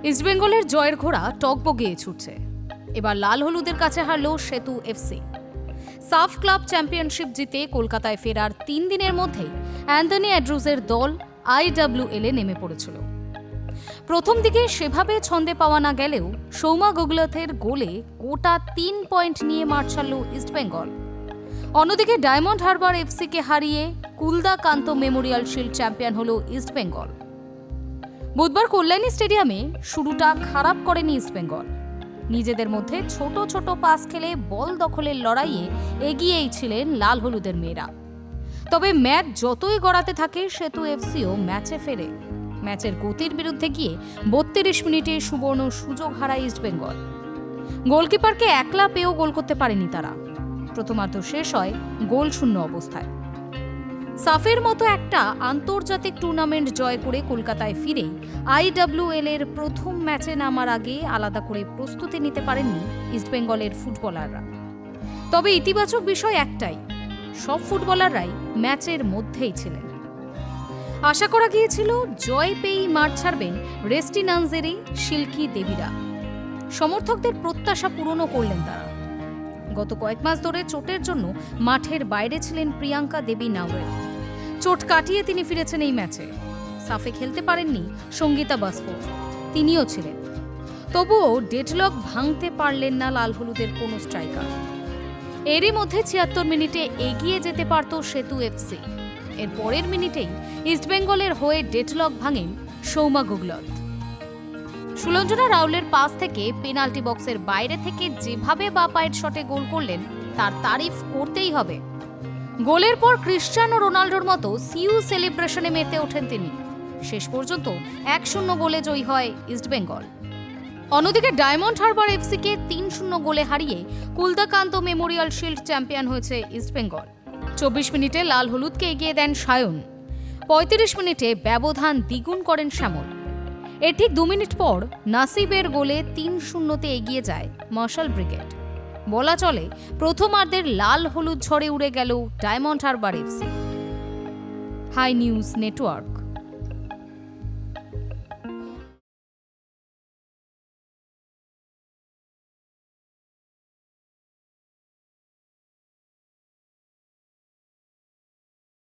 ইস্টবেঙ্গলের জয়ের ঘোড়া টগবগিয়ে ছুটছে। এবার লাল হলুদের কাছে হারল সেতু এফসি। সাফ ক্লাব চ্যাম্পিয়নশিপ জিতে কলকাতায় ফেরার 3 দিনের মধ্যেই অ্যান্থনি অ্যান্ড্রুজের দল IWL এ নেমে পড়েছিল। প্রথম দিকে সেভাবে ছন্দে পাওয়া না গেলেও সৌম্য গুগলথের গোলে গোটা 3 পয়েন্ট নিয়ে মাঠ ছাড়ল ইস্টবেঙ্গল। অন্যদিকে ডায়মন্ড হারবার এফসিকে হারিয়ে কুলদাকান্ত মেমোরিয়াল শিল্ড চ্যাম্পিয়ন হল ইস্টবেঙ্গল। বুধবার কল্যাণী স্টেডিয়ামে শুরুটা খারাপ করেনি ইস্টবেঙ্গল। নিজেদের মধ্যে ছোট ছোট পাস খেলে বল দখলের লড়াইয়ে এগিয়েই ছিলেন লাল হলুদের মেয়েরা। তবে ম্যাচ যতই গড়াতে থাকে সেতু এফসিও ম্যাচে ফেরে। ম্যাচের গতির বিরুদ্ধে গিয়ে 32 মিনিটে সুবর্ণ সুযোগ হারায় ইস্টবেঙ্গল। গোলকিপারকে একলা পেয়েও গোল করতে পারেনি তারা। প্রথমার্ধ শেষ হয় গোলশূন্য অবস্থায়। সাফের মতো একটা আন্তর্জাতিক টুর্নামেন্ট জয় করে কলকাতায় ফিরে IWL এর প্রথম ম্যাচে নামার আগে আলাদা করে প্রস্তুতি নিতে পারেননি ইস্টবেঙ্গলের ফুটবলাররা। তবে ইতিবাচক বিষয় একটাই, সব ফুটবলাররাই ম্যাচের মধ্যেই ছিলেন। আশা করা গিয়েছিল জয় পেয়েই মাঠ ছাড়বেন রেস্টি নানজেরি, শিল্কি দেবীরা। সমর্থকদের প্রত্যাশা পূরণও করলেন তারা। গত কয়েক মাস ধরে চোটের জন্য মাঠের বাইরে ছিলেন প্রিয়াঙ্কা দেবী নাওরেল। চোট কাটিয়ে তিনি ফিরেছেন এই ম্যাচে। সাফে খেলতে পারেননি সঙ্গীতা বাসফোর, তিনিও ছিলেন। তবুও ডেডলক ভাঙতে পারলেন না লাল হলুদের কোনো স্ট্রাইকার। এরই মধ্যে 76 মিনিটে এগিয়ে যেতে পারত সেতু এফসি। এর পরের মিনিটেই ইস্টবেঙ্গলের হয়ে ডেডলক ভাঙেন সৌম্য গুগলথ। সুলঞ্জনা রাউলের পাস থেকে পেনাল্টি বক্সের বাইরে থেকে যেভাবে বাঁ পায়ের শটে গোল করলেন তার তারিফ করতেই হবে। গোলের পর ক্রিশ্চিয়ানো রোনাল্ডোর মতো সিউ সেলিব্রেশনে মেতে ওঠেন তিনি। শেষ পর্যন্ত 1-0 গোলে জয়ী হয় ইস্টবেঙ্গল। অন্যদিকে ডায়মন্ড হারবার এফসিকে 3-0 গোলে হারিয়ে কুলদাকান্ত মেমোরিয়াল শিল্ড চ্যাম্পিয়ন হয়েছে ইস্টবেঙ্গল। 24 মিনিটে লাল হলুদকে এগিয়ে দেন সায়ন। 35 মিনিটে ব্যবধান দ্বিগুণ করেন শ্যামল। এর ঠিক 2 মিনিট পর নাসিবের গোলে 3-0 এগিয়ে যায় মার্শাল ব্রিগেড। বলা চলে প্রথমার্ধের লাল হলুদ ঝড়ে উড়ে গেল Diamond Harbour FC. Hi news network.